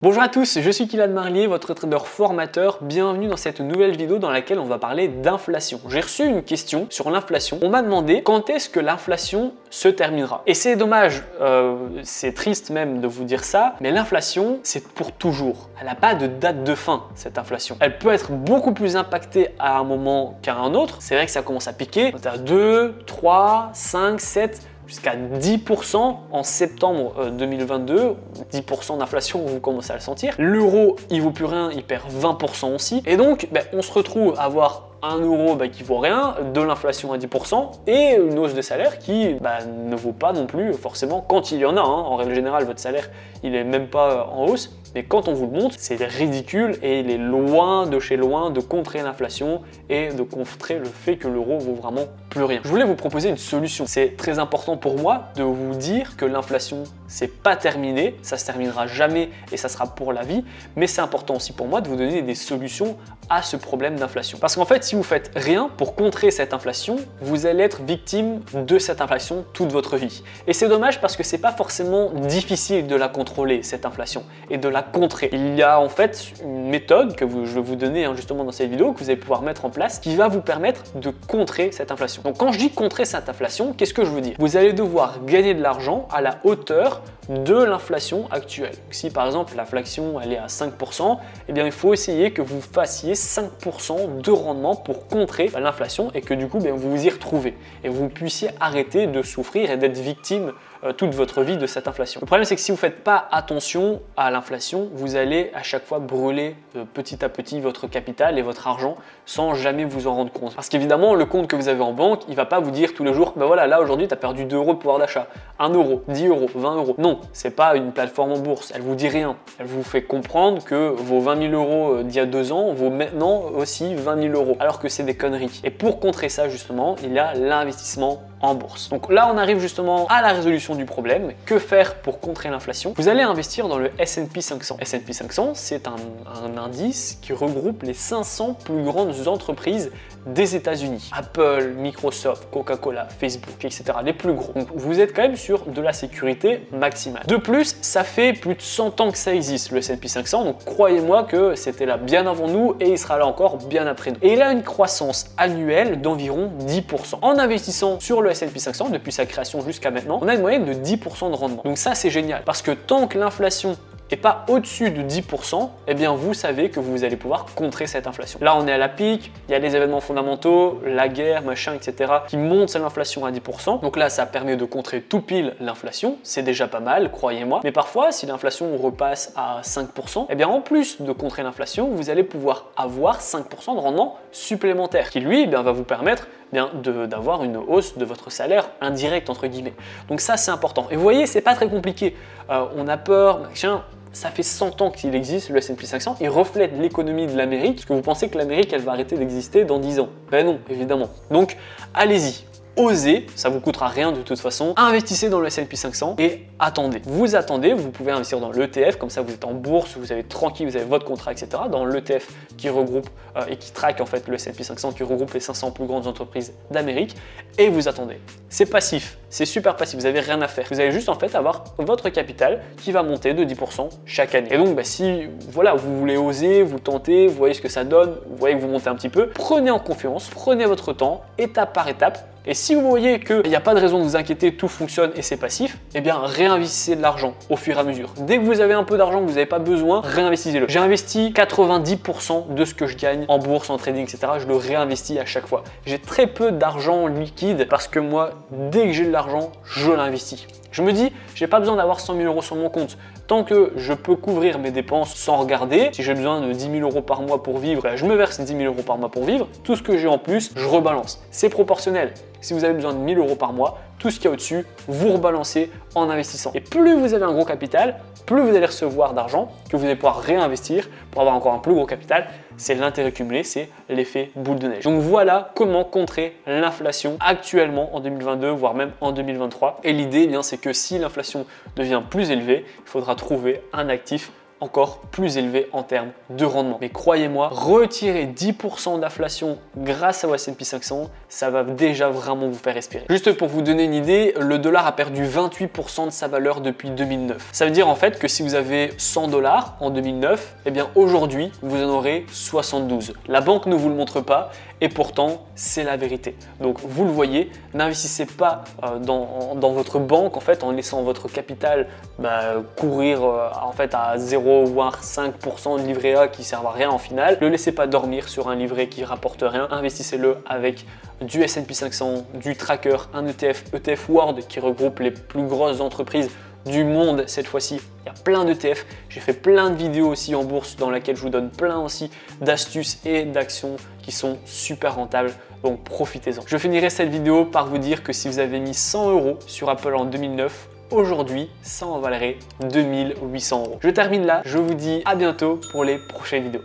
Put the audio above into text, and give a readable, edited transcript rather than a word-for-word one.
Bonjour à tous, je suis Kylian Marlier, votre trader formateur. Bienvenue dans cette nouvelle vidéo dans laquelle on va parler d'inflation. J'ai reçu une question sur l'inflation. On m'a demandé quand est-ce que l'inflation se terminera. Et c'est dommage, c'est triste même de vous dire ça, mais l'inflation, c'est pour toujours. Elle n'a pas de date de fin, cette inflation. Elle peut être beaucoup plus impactée à un moment qu'à un autre. C'est vrai que ça commence à piquer. On est à 2, 3, 5, 7... jusqu'à 10% en septembre 2022, 10% d'inflation, vous commencez à le sentir. L'euro, il vaut plus rien, il perd 20% aussi. Et donc, on se retrouve à avoir 1 euro qui vaut rien, de l'inflation à 10% et une hausse de salaire qui ne vaut pas non plus forcément quand il y en a. En règle générale, votre salaire, il est même pas en hausse. Mais quand on vous le montre, c'est ridicule et il est loin de chez loin de contrer l'inflation et de contrer le fait que l'euro vaut vraiment plus rien. Je voulais vous proposer une solution. C'est très important pour moi de vous dire que l'inflation, c'est pas terminé, ça se terminera jamais et ça sera pour la vie, mais c'est important aussi pour moi de vous donner des solutions à ce problème d'inflation. Parce qu'en fait, si vous faites rien pour contrer cette inflation, vous allez être victime de cette inflation toute votre vie. Et c'est dommage parce que c'est pas forcément difficile de la contrôler, cette inflation, et de la contrer. Il y a en fait une méthode que je vais vous donner justement dans cette vidéo que vous allez pouvoir mettre en place qui va vous permettre de contrer cette inflation. Donc quand je dis contrer cette inflation, qu'est-ce que je veux dire? Vous allez devoir gagner de l'argent à la hauteur de l'inflation actuelle. Donc, si par exemple l'inflation elle est à 5%, eh bien il faut essayer que vous fassiez 5% de rendement pour contrer l'inflation et que du coup vous vous y retrouvez et vous puissiez arrêter de souffrir et d'être victime toute votre vie de cette inflation. Le problème c'est que si vous ne faites pas attention à l'inflation, vous allez à chaque fois brûler petit à petit votre capital et votre argent sans jamais vous en rendre compte. Parce qu'évidemment le compte que vous avez en banque, il ne va pas vous dire tous les jours, voilà là aujourd'hui tu as perdu 2 euros de pouvoir d'achat, 1 euro, 10 euros, 20 euros. Non, c'est pas une plateforme en bourse, elle vous dit rien. Elle vous fait comprendre que vos 20 000 euros d'il y a 2 ans vaut maintenant aussi 20 000 euros, alors que c'est des conneries. Et pour contrer ça justement, il y a l'investissement en bourse. Donc là, on arrive justement à la résolution du problème. Que faire pour contrer l'inflation? Vous allez investir dans le S&P 500. S&P 500, c'est un indice qui regroupe les 500 plus grandes entreprises des États-Unis. Apple, Microsoft, Coca-Cola, Facebook, etc. Les plus gros. Donc vous êtes quand même sur de la sécurité maximale. De plus, ça fait plus de 100 ans que ça existe, le S&P 500. Donc croyez-moi que c'était là bien avant nous et il sera là encore bien après nous. Et il a une croissance annuelle d'environ 10%. En investissant sur le S&P 500 depuis sa création jusqu'à maintenant, on a une moyenne de 10% de rendement. Donc ça c'est génial parce que tant que l'inflation et pas au-dessus de 10%, eh bien vous savez que vous allez pouvoir contrer cette inflation. Là on est à la pique, il y a les événements fondamentaux, la guerre, machin, etc. qui montent l'inflation à 10%. Donc là ça permet de contrer tout pile l'inflation, c'est déjà pas mal, croyez-moi. Mais parfois si l'inflation repasse à 5%, eh bien en plus de contrer l'inflation, vous allez pouvoir avoir 5% de rendement supplémentaire qui lui va vous permettre d'avoir une hausse de votre salaire indirect entre guillemets. Donc ça c'est important. Et vous voyez, c'est pas très compliqué. On a peur, machin. Ça fait 100 ans qu'il existe, le S&P 500. Il reflète l'économie de l'Amérique. Est-ce que vous pensez que l'Amérique, elle va arrêter d'exister dans 10 ans? Ben non, évidemment. Donc, allez-y. Osez, ça vous coûtera rien de toute façon, investissez dans le S&P 500 et attendez. Vous attendez, vous pouvez investir dans l'ETF, comme ça vous êtes en bourse, vous avez tranquille, vous avez votre contrat, etc. Dans l'ETF qui regroupe et qui traque en fait le S&P 500, qui regroupe les 500 plus grandes entreprises d'Amérique et vous attendez. C'est passif, c'est super passif, vous n'avez rien à faire. Vous allez juste en fait avoir votre capital qui va monter de 10% chaque année. Et donc si voilà, vous voulez oser, vous tentez, vous voyez ce que ça donne, vous voyez que vous montez un petit peu, prenez en confiance, prenez votre temps, étape par étape. Et si vous voyez qu'il n'y a pas de raison de vous inquiéter, tout fonctionne et c'est passif, eh bien réinvestissez de l'argent au fur et à mesure. Dès que vous avez un peu d'argent que vous n'avez pas besoin, réinvestissez-le. J'ai investi 90% de ce que je gagne en bourse, en trading, etc. Je le réinvestis à chaque fois. J'ai très peu d'argent liquide parce que moi, dès que j'ai de l'argent, je l'investis. Je me dis, j'ai pas besoin d'avoir 100 000 euros sur mon compte. Tant que je peux couvrir mes dépenses sans regarder, si j'ai besoin de 10 000 euros par mois pour vivre, je me verse 10 000 euros par mois pour vivre. Tout ce que j'ai en plus, je rebalance. C'est proportionnel. Si vous avez besoin de 1 000 euros par mois, tout ce qu'il y a au-dessus, vous rebalancez en investissant. Et plus vous avez un gros capital, plus vous allez recevoir d'argent que vous allez pouvoir réinvestir pour avoir encore un plus gros capital. C'est l'intérêt cumulé, c'est l'effet boule de neige. Donc voilà comment contrer l'inflation actuellement en 2022, voire même en 2023. Et l'idée, c'est que si l'inflation devient plus élevée, il faudra trouver un actif encore plus élevé en termes de rendement. Mais croyez-moi, retirer 10% d'inflation grâce au S&P 500, ça va déjà vraiment vous faire respirer. Juste pour vous donner une idée, le dollar a perdu 28% de sa valeur depuis 2009. Ça veut dire en fait que si vous avez 100 dollars en 2009, eh bien aujourd'hui, vous en aurez 72. La banque ne vous le montre pas et pourtant, c'est la vérité. Donc vous le voyez, n'investissez pas dans votre banque en fait en laissant votre capital courir en fait à 0 voire 5% de livret A qui ne servent à rien en finale. Ne le laissez pas dormir sur un livret qui rapporte rien. Investissez-le avec du S&P 500, du tracker, un ETF World qui regroupe les plus grosses entreprises du monde cette fois-ci. Il y a plein d'ETF. J'ai fait plein de vidéos aussi en bourse dans laquelle je vous donne plein aussi d'astuces et d'actions qui sont super rentables. Donc profitez-en. Je finirai cette vidéo par vous dire que si vous avez mis 100 € sur Apple en 2009, aujourd'hui, ça en valerait 2800 €. Je termine là. Je vous dis à bientôt pour les prochaines vidéos.